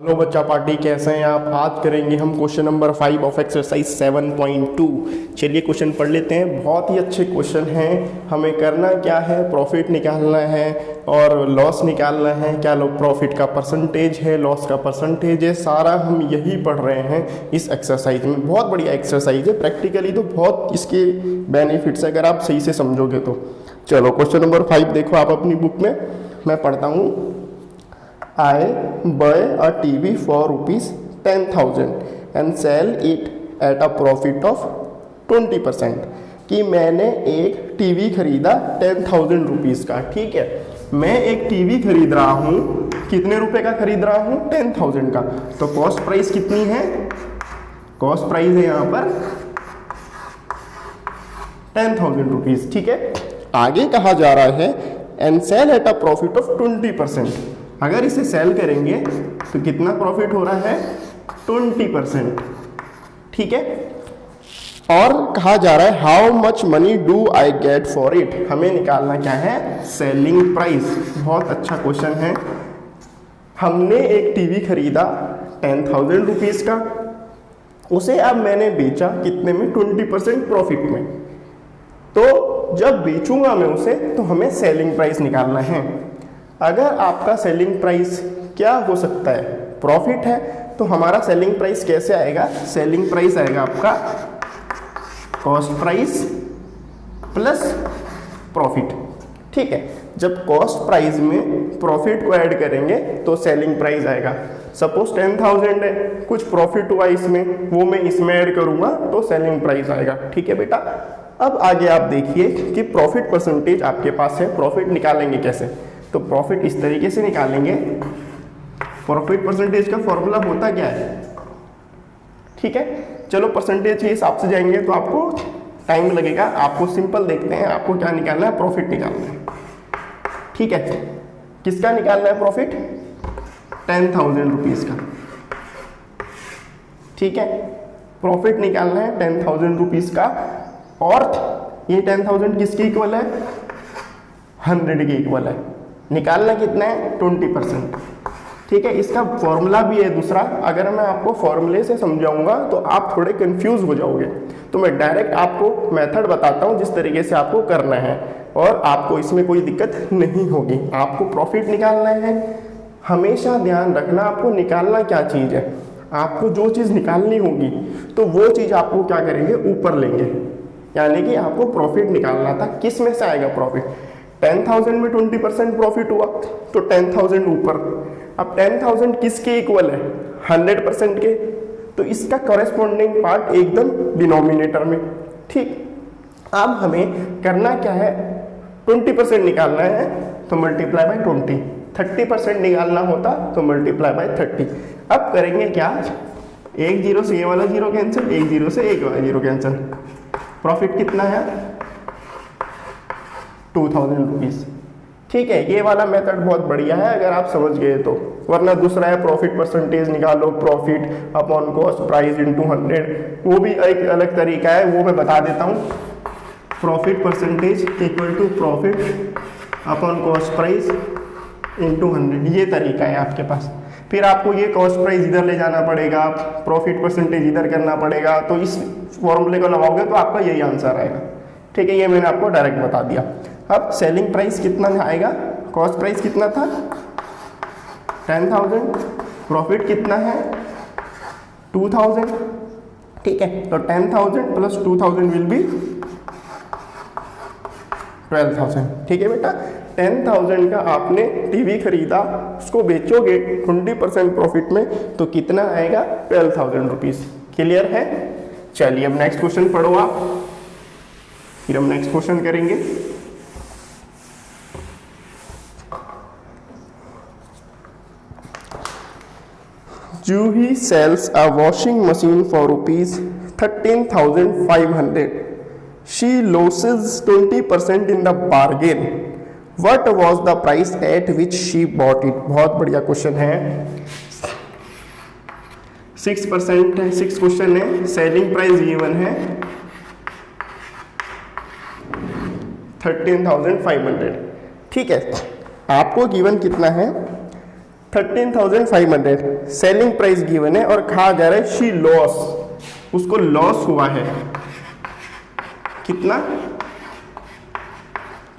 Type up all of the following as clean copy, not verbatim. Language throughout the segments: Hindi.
हेलो बच्चा पार्टी, कैसे हैं आप। आज करेंगे हम क्वेश्चन नंबर 5 ऑफ एक्सरसाइज 7.2। चलिए क्वेश्चन पढ़ लेते हैं। बहुत ही अच्छे क्वेश्चन हैं। हमें करना क्या है, प्रॉफिट निकालना है और लॉस निकालना है। क्या प्रॉफिट का परसेंटेज है, लॉस का परसेंटेज है, सारा हम यही पढ़ रहे हैं इस एक्सरसाइज में। बहुत बढ़िया एक्सरसाइज है, प्रैक्टिकली तो बहुत इसके बेनिफिट्स है अगर आप सही से समझोगे तो। चलो क्वेश्चन नंबर 5 देखो आप अपनी बुक में, मैं पढ़ता हूँ। I buy a TV for ₹10,000 and sell it at a profit of 20%। कि मैंने एक टीवी खरीदा 10,000 रुपीज़ का। ठीक है, मैं एक टीवी खरीद रहा हूँ, कितने रुपए का खरीद रहा हूँ, 10,000 का। तो कॉस्ट प्राइस कितनी है, कॉस्ट प्राइस है यहाँ पर 10,000 रुपीज़। ठीक है, आगे कहा जा रहा है and sell at a profit of 20%। अगर इसे सेल करेंगे तो कितना प्रॉफिट हो रहा है, 20%। ठीक है, और कहा जा रहा है how much money do I get for it. हमें निकालना क्या है, सेलिंग प्राइस। बहुत अच्छा क्वेश्चन है। हमने एक टीवी खरीदा 10,000 रुपीज़ का, उसे अब मैंने बेचा कितने में, 20% प्रॉफिट में। तो जब बेचूंगा मैं उसे तो हमें सेलिंग प्राइस निकालना है। अगर आपका सेलिंग प्राइस क्या हो सकता है, प्रॉफिट है, तो हमारा सेलिंग प्राइस कैसे आएगा, सेलिंग प्राइस आएगा आपका कॉस्ट प्राइस प्लस प्रॉफिट। ठीक है, जब कॉस्ट प्राइस में प्रॉफिट को ऐड करेंगे तो सेलिंग प्राइस आएगा। सपोज 10,000 है, कुछ प्रॉफिट हुआ इसमें, वो मैं इसमें ऐड करूंगा तो सेलिंग प्राइस आएगा। ठीक है बेटा, अब आगे आप देखिए कि प्रॉफिट परसेंटेज आपके पास है। प्रॉफिट निकालेंगे कैसे, तो प्रॉफिट इस तरीके से निकालेंगे। प्रॉफिट परसेंटेज का फॉर्मूला होता क्या है, ठीक है। चलो परसेंटेज के हिसाब से जाएंगे तो आपको टाइम लगेगा। आपको सिंपल देखते हैं, आपको क्या निकालना है, प्रॉफिट निकालना है। ठीक है, किसका निकालना है प्रॉफिट, 10,000 रुपीज़ का। ठीक है, प्रॉफिट निकालना है 10,000 रुपीज़ का, और ये 10,000 किसके इक्वल है, 100 के इक्वल है। निकालना कितना है, 20%। ठीक है, इसका फॉर्मूला भी है दूसरा। अगर मैं आपको फॉर्मूले से समझाऊंगा तो आप थोड़े कंफ्यूज हो जाओगे, तो मैं डायरेक्ट आपको मेथड बताता हूं जिस तरीके से आपको करना है, और आपको इसमें कोई दिक्कत नहीं होगी। आपको प्रॉफिट निकालना है, हमेशा ध्यान रखना आपको निकालना क्या चीज़ है। आपको जो चीज़ निकालनी होगी तो वो चीज़ आपको क्या करेंगे, ऊपर लेंगे। यानी कि आपको प्रॉफिट निकालना था, किस में से आएगा प्रॉफिट, 10,000 में 20% प्रॉफिट हुआ तो 10,000 ऊपर। अब 10,000 किसके इक्वल है, 100% के, तो इसका कॉरेस्पॉन्डिंग पार्ट एकदम डिनोमिनेटर में। ठीक, अब हमें करना क्या है, 20% निकालना है तो मल्टीप्लाई बाय 20, 30% निकालना होता तो मल्टीप्लाई बाय 30। अब करेंगे क्या, एक जीरो से ये वाला जीरो कैंसिल, एक जीरो से एक वाला जीरो कैंसिल। प्रॉफिट कितना है, 2,000 रुपीज़। ठीक है, ये वाला मेथड बहुत बढ़िया है अगर आप समझ गए तो। वरना दूसरा है प्रॉफिट परसेंटेज निकालो, profit upon cost price into 100, वो भी एक अलग तरीका है, वो मैं बता देता हूँ। Profit percentage equal to profit upon cost price into 100, ये तरीका है आपके पास। फिर आपको ये कॉस्ट प्राइस इधर ले जाना पड़ेगा, प्रॉफिट परसेंटेज इधर करना पड़ेगा, तो इस फॉर्मूले को लगाओगे तो आपका यही आंसर आएगा। ठीक है, ये मैंने आपको डायरेक्ट बता दिया। अब सेलिंग प्राइस कितना आएगा, कॉस्ट प्राइस कितना था 10,000, प्रॉफिट कितना है 2,000। ठीक है, तो 10,000 प्लस 2,000 विल बी 12,000। ठीक है बेटा, 10,000 का आपने टीवी खरीदा, उसको बेचोगे 20% प्रॉफिट में तो कितना आएगा, 12,000 रुपीज़। क्लियर है। चलिए अब नेक्स्ट क्वेश्चन पढ़ो आप, फिर हम नेक्स्ट क्वेश्चन करेंगे। Juhi sells a washing machine for ₹13,500. She loses 20% in the bargain. What was the price at which she bought it? बहुत बढ़िया क्वेश्चन है। 6% है, 6 क्वेश्चन है। सेलिंग प्राइस गिवन है 13,500। ठीक है, आपको गिवन कितना है, 13,500 सेलिंग प्राइस गिवन है और कहा जा रहा है शी लॉस, उसको लॉस हुआ है कितना,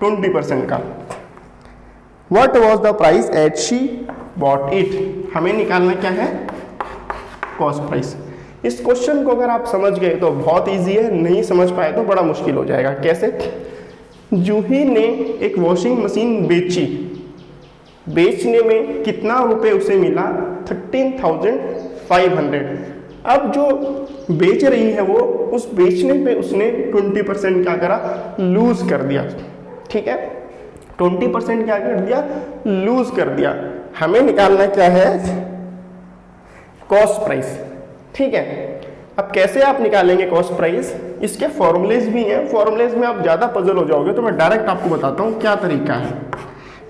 20% का। What was the price at she bought it, हमें निकालना क्या है, कॉस्ट प्राइस। इस क्वेश्चन को अगर आप समझ गए तो बहुत इजी है, नहीं समझ पाए तो बड़ा मुश्किल हो जाएगा। कैसे, जूही ने एक वॉशिंग मशीन बेची, बेचने में कितना रुपए उसे मिला, 13,500। अब जो बेच रही है वो उस बेचने पे उसने 20% क्या करा, लूज कर दिया। ठीक है, 20% क्या कर दिया, लूज कर दिया। हमें निकालना क्या है, कॉस्ट प्राइस। ठीक है, अब कैसे आप निकालेंगे कॉस्ट प्राइस, इसके फॉर्मूलेज भी हैं, फॉर्मूलेज में आप ज़्यादा पजल हो जाओगे तो मैं डायरेक्ट आपको बताता हूँ क्या तरीका है।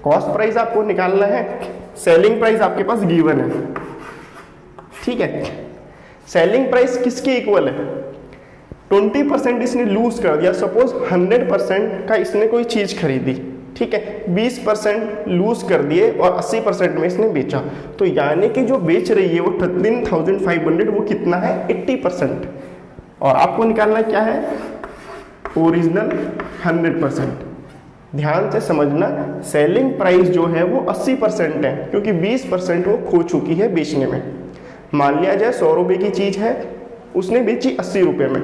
कॉस्ट प्राइस आपको निकालना है, सेलिंग प्राइस आपके पास गिवन है। ठीक है, सेलिंग प्राइस किसके इक्वल है, 20% इसने लूज कर दिया। सपोज 100% का इसने कोई चीज़ खरीदी, ठीक है, 20% लूज कर दिए और 80% में इसने बेचा, तो यानी कि जो बेच रही है वो 13,500, वो कितना है, 80%। और आपको निकालना क्या है, ओरिजिनल 100%। ध्यान से समझना, सेलिंग प्राइस जो है वो 80% है, क्योंकि 20% वो खो चुकी है बेचने में। मान लिया जाए 100 रुपये की चीज़ है, उसने बेची 80 रुपये में।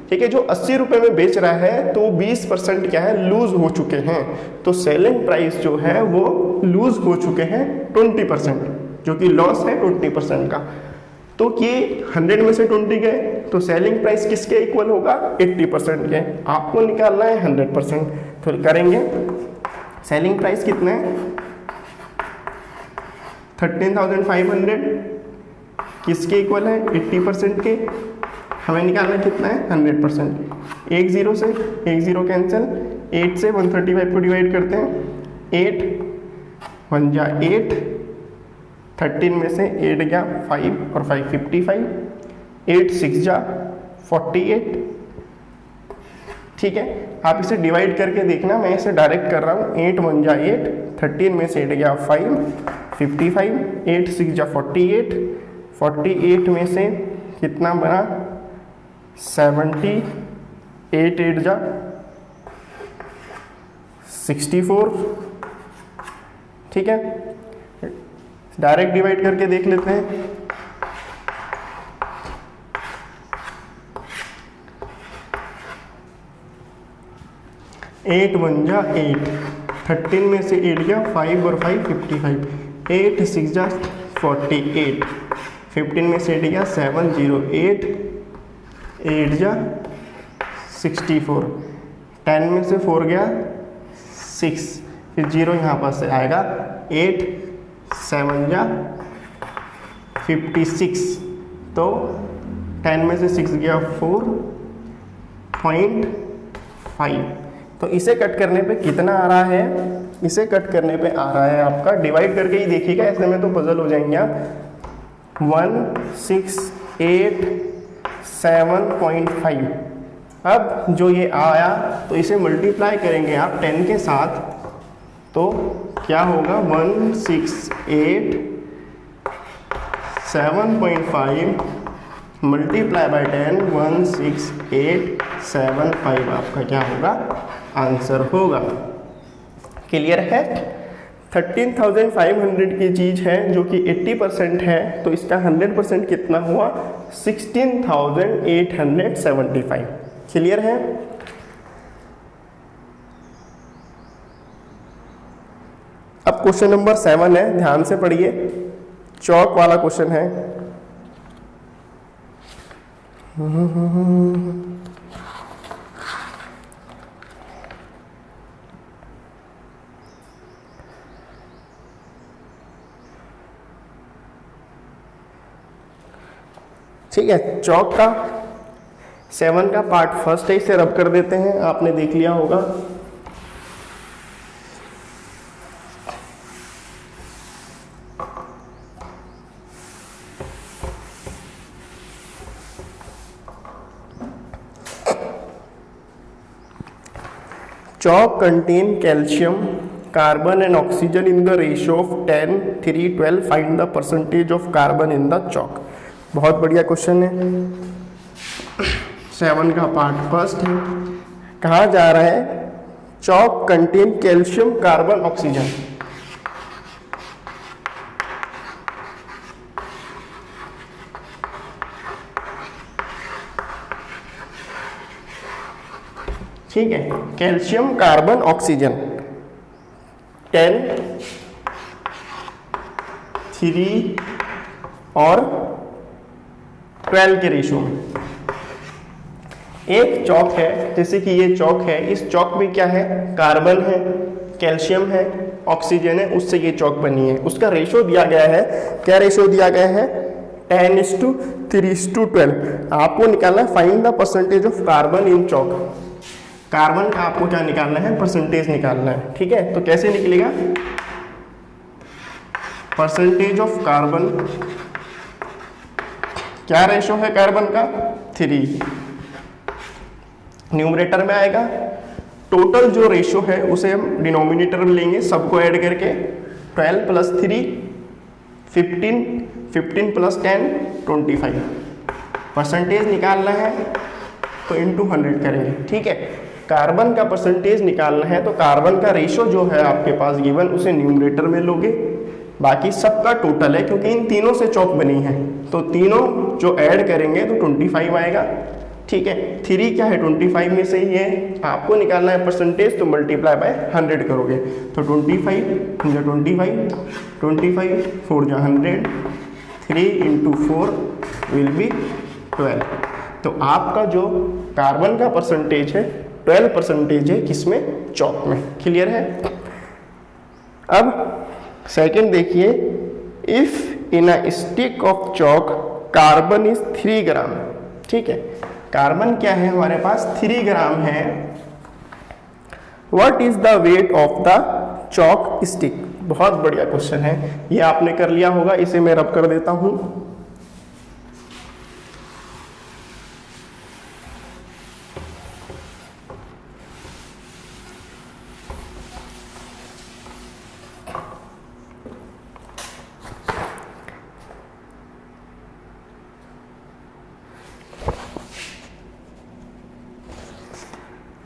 ठीक है, जो 80 रुपये में बेच रहा है तो 20% क्या है, लूज हो चुके हैं। तो सेलिंग प्राइस जो है वो लूज हो चुके हैं 20%, जो कि लॉस है 20% का। तो ये 100 में से 20 गए, तो सेलिंग प्राइस किसके इक्वल होगा, 80% के। आपको निकालना है 100%, तो करेंगे। सेलिंग प्राइस कितना है, 13,500, किसके इक्वल है, 80% के। हमें निकालना कितना है, 100%। 1 0 से 1 0 कैंसिल, 8 से 135 को डिवाइड करते हैं, 8 1 जा 8, 13 में से 8 गया 5 और 5 55, 8 6 जा 48। ठीक है, आप इसे डिवाइड करके देखना, मैं इसे डायरेक्ट कर रहा हूँ। 8 1 जा 8, 13 में से 8 गया 5 55, 8 6 जा 48, 48 में से कितना बना, 70, 8 8 जा 64। ठीक है, डायरेक्ट डिवाइड करके देख लेते हैं। 8 1 जा 8, 13 में से 8 गया 5 और 5 55, 8 6 जा 48, 15 में से 8 गया 7 0 8, 8 जा 64, 10 में से 4 गया 6, फिर 0 यहाँ पास से आएगा, 8 7 जा 56, तो 10 में से 6 गया 4.5। तो इसे कट करने पे कितना आ रहा है, इसे कट करने पे आ रहा है आपका, डिवाइड करके ही देखिएगा, ऐसे में तो पजल हो जाएंगे आप। 168.7.5। अब जो ये आया तो इसे मल्टीप्लाई करेंगे आप 10 के साथ, तो क्या होगा, 168.7.5 मल्टीप्लाई बाय 10, 16875 आपका क्या होगा, आंसर होगा। क्लियर है। 13,500 की चीज़ है जो कि 80% है, तो इसका 100% कितना हुआ, 16,875। क्लियर है। अब क्वेश्चन नंबर 7 है, ध्यान से पढ़िए, चौक वाला क्वेश्चन है। ठीक है, चौक का 7 का पार्ट फर्स्ट है, इसे रब कर देते हैं, आपने देख लिया होगा। Chalk contain calcium carbon and oxygen in the ratio of 10, 3, 12, find the percentage of carbon in the chalk. बहुत बढ़िया क्वेश्चन है। 7 का पार्ट फर्स्ट है। कहा जा रहा है chalk contain calcium, carbon, oxygen. ठीक है, कैल्शियम, कार्बन, ऑक्सीजन 10, 3 और 12 के रेशियो में। एक चौक है, जैसे कि ये चौक है, इस चौक में क्या है, कार्बन है, कैल्शियम है, ऑक्सीजन है, उससे ये चौक बनी है। उसका रेशियो दिया गया है, क्या रेशियो दिया गया है, 10:3:12। आपको निकालना है find the percentage of carbon in Chowk. Carbon का आपको क्या निकालना है, परसेंटेज निकालना है। ठीक है, तो कैसे निकलेगा, परसेंटेज ऑफ कार्बन, क्या रेशियो है कार्बन का, 3, न्यूमरेटर में आएगा। टोटल जो रेशियो है उसे हम डिनोमिनेटर में लेंगे, सबको ऐड करके 12 + 3 15, 15 + 10 25। परसेंटेज निकालना है तो इंटू 100 करेंगे। ठीक है, कार्बन का परसेंटेज निकालना है तो कार्बन का रेशियो जो है आपके पास गिवन, उसे न्यूमरेटर में लोगे, बाकी सबका टोटल है, क्योंकि इन तीनों से चौक बनी है तो तीनों जो ऐड करेंगे तो 25 आएगा। ठीक है, 3 क्या है, 25 में से ही है, आपको निकालना है परसेंटेज, तो मल्टीप्लाई बाय 100 करोगे तो 25 × 25, 25 4 × 100, 3 × 4 विल बी 12। तो आपका जो कार्बन का परसेंटेज है 12% है, किसमें, चौक में। क्लियर है। अब सेकंड देखिए, if in a stick of chalk carbon is 3 ग्राम। ठीक है, कार्बन क्या है हमारे पास, 3 ग्राम है। What is the weight of the Chowk stick. बहुत बढ़िया क्वेश्चन है, ये आपने कर लिया होगा, इसे मैं रब कर देता हूं।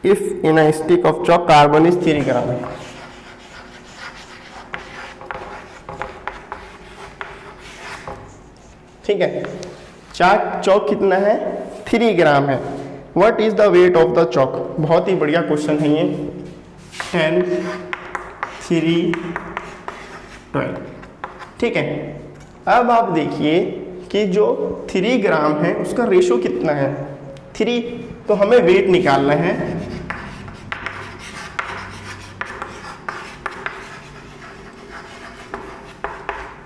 If in a stick of chalk carbon is 3 ग्राम। ठीक है, चौक कितना है, 3 ग्राम है। What is the weight of the chalk. बहुत ही बढ़िया क्वेश्चन है ये। 10, 3, 12। ठीक है, अब आप देखिए कि जो 3 ग्राम है उसका रेशो कितना है, 3, तो हमें वेट निकालना है।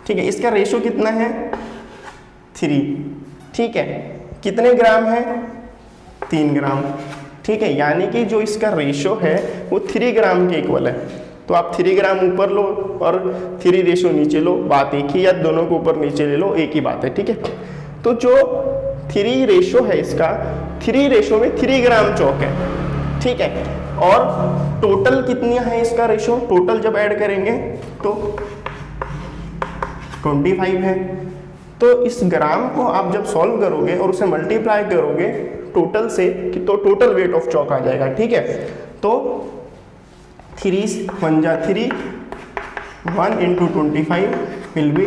ठीक है, इसका रेशो कितना है, 3। ठीक है, कितने ग्राम है, 3 ग्राम। ठीक है, यानी कि जो इसका रेशो है वो 3 ग्राम के इक्वल है। तो आप 3 ग्राम ऊपर लो और 3 रेशो नीचे लो, बात एक ही, या दोनों को ऊपर नीचे ले लो, एक ही बात है। ठीक है, तो जो 3 रेशो है इसका, 3 रेशो में 3 ग्राम चौक है। ठीक है, और टोटल कितनी है इसका रेशो, टोटल जब ऐड करेंगे तो 25 है। तो इस ग्राम को आप जब सॉल्व करोगे और उसे मल्टीप्लाई करोगे टोटल से, तो टोटल वेट ऑफ चौक आ जाएगा। ठीक है, तो 3 1 जा 3, 1 × 25 विल बी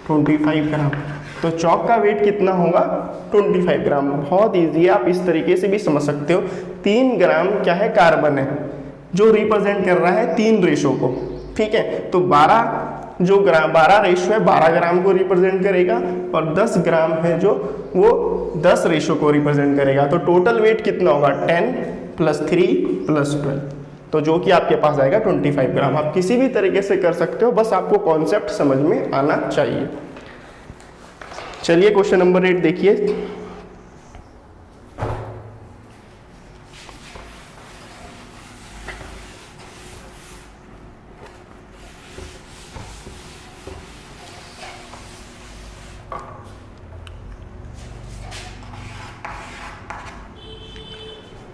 25 ग्राम। तो चौक का वेट कितना होगा, 25 ग्राम। बहुत ईजी है, आप इस तरीके से भी समझ सकते हो। 3 ग्राम क्या है, कार्बन है, जो रिप्रेजेंट कर रहा है 3 रेशो को। ठीक है, तो 12 जो ग्राम, 12 रेशो है 12 ग्राम को रिप्रेजेंट करेगा, और 10 ग्राम है जो वो 10 रेशो को रिप्रेजेंट करेगा। तो टोटल वेट कितना होगा, 10 + 3 + 12, तो जो कि आपके पास आएगा 25 ग्राम। आप किसी भी तरीके से कर सकते हो, बस आपको कॉन्सेप्ट समझ में आना चाहिए। चलिए क्वेश्चन नंबर 8 देखिए।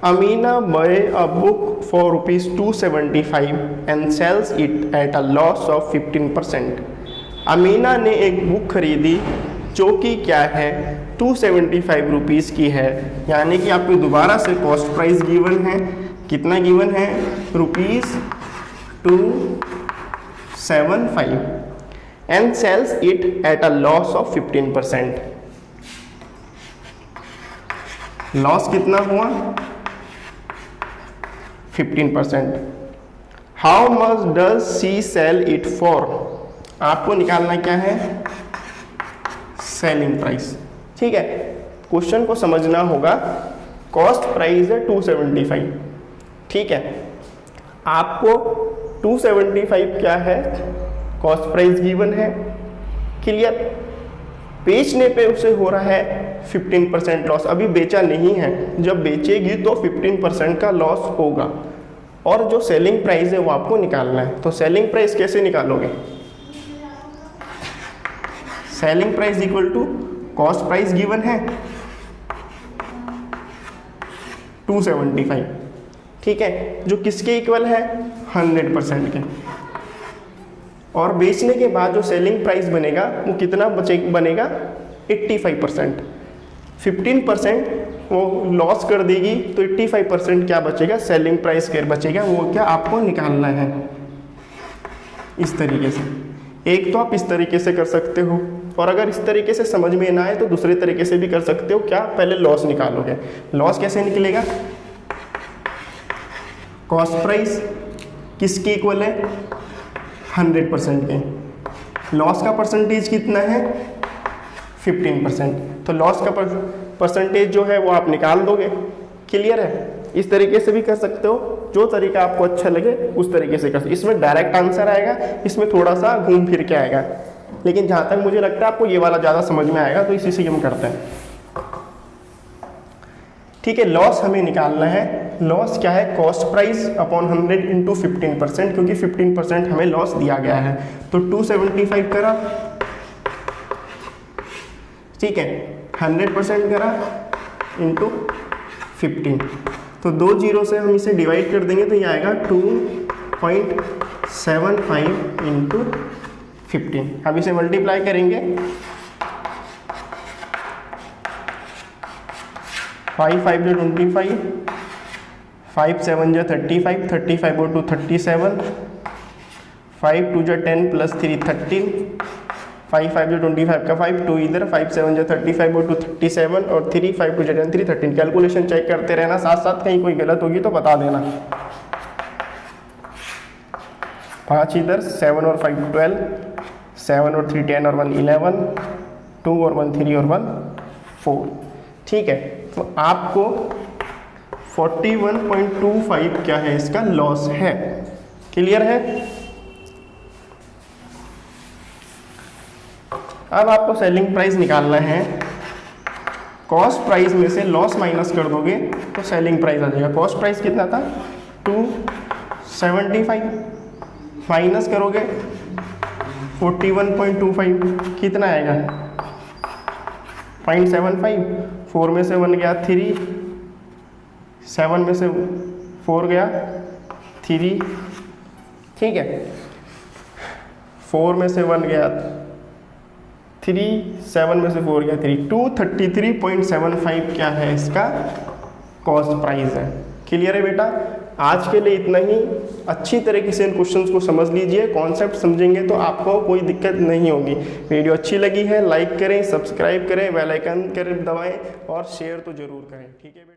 Amina buy a book for rupees 275 and sells it at a loss of 15%। Amina ने एक बुक खरीदी जो कि क्या है 275 रुपीज़ की है, यानी कि आपको दोबारा से कॉस्ट प्राइस गिवन है, कितना गिवन है ₹275 and sells it at a loss of 15%। Loss कितना हुआ 15%। How much does she sell it for, आपको निकालना क्या है सेलिंग प्राइस। ठीक है, क्वेश्चन को समझना होगा। कॉस्ट प्राइस है 275, ठीक है, आपको 275 क्या है कॉस्ट प्राइस गिवन है, क्लियर। बेचने पे उसे हो रहा है 15% लॉस, अभी बेचा नहीं है, जब बेचेगी तो 15% का लॉस होगा। और जो सेलिंग प्राइस है वो आपको निकालना है। तो सेलिंग प्राइस कैसे निकालोगे, selling price equal to cost price given है 275, ठीक है, जो किसके इक्वल है 100% के। और बेचने के बाद जो सेलिंग प्राइस बनेगा वो कितना बनेगा 85%। 15% वो लॉस कर देगी तो 85% क्या बचेगा सेलिंग प्राइस के बचेगा, वो क्या आपको निकालना है इस तरीके से। एक तो आप इस तरीके से कर सकते हो, और अगर इस तरीके से समझ में ना आए तो दूसरे तरीके से भी कर सकते हो। क्या, पहले लॉस निकालोगे। लॉस कैसे निकलेगा, कॉस्ट प्राइस किसके इक्वल है 100% के, लॉस का परसेंटेज कितना है 15%, तो लॉस का परसेंटेज जो है वो आप निकाल दोगे, क्लियर है। इस तरीके से भी कर सकते हो, जो तरीका आपको अच्छा लगे उस तरीके से कर सकते। इसमें डायरेक्ट आंसर आएगा, इसमें थोड़ा सा घूम फिर के आएगा, लेकिन जहाँ तक मुझे लगता है आपको ये वाला ज़्यादा समझ में आएगा, तो इसी से हम करते हैं। ठीक है, लॉस हमें निकालना है। लॉस क्या है कॉस्ट प्राइस अपॉन 100 इंटू 15%, क्योंकि 15% हमें लॉस दिया गया है। तो 275 करा, ठीक है, 100% करा इंटू 15, तो 2 जीरो से हम इसे डिवाइड कर देंगे तो ये आएगा 2.75 इंटू 15। अब इसे मल्टीप्लाई करेंगे, 5 5 जो 25, 5 7 जो 35, 35 और 2 37, 5 2 जो 10 प्लस 3 13, 5 5 जो 25 का 5, 2 इधर, 5 7 जो 35 और 2 37 और 3 5 2 जो 10 3 13। कैलकुलेशन चेक करते रहना साथ साथ, कहीं कोई गलत होगी तो बता देना। 5 इधर, 7 और 5 12, 7 और 3 10 और 1 11, 2 और 1 3 और 1 4, ठीक है। तो आपको 41.25 क्या है इसका लॉस है, क्लियर है। अब आपको सेलिंग प्राइस निकालना है। कॉस्ट प्राइस में से लॉस माइनस कर दोगे तो सेलिंग प्राइस आ जाएगा। कॉस्ट प्राइस कितना था 275, माइनस करोगे 41.25, कितना आएगा 0.75। 4 में से 1 गया 3, 7 में से 4 गया 3, ठीक है, 4 में से 1 गया 3, 7 में से 4 गया 3, 233.75 क्या है इसका कॉस्ट प्राइस है, क्लियर है बेटा। आज के लिए इतना ही। अच्छी तरीके से इन क्वेश्चंस को समझ लीजिए, कॉन्सेप्ट समझेंगे तो आपको कोई दिक्कत नहीं होगी। वीडियो अच्छी लगी है लाइक करें, सब्सक्राइब करें, बेल आइकन करें दबाएं और शेयर तो जरूर करें, ठीक है बेटा।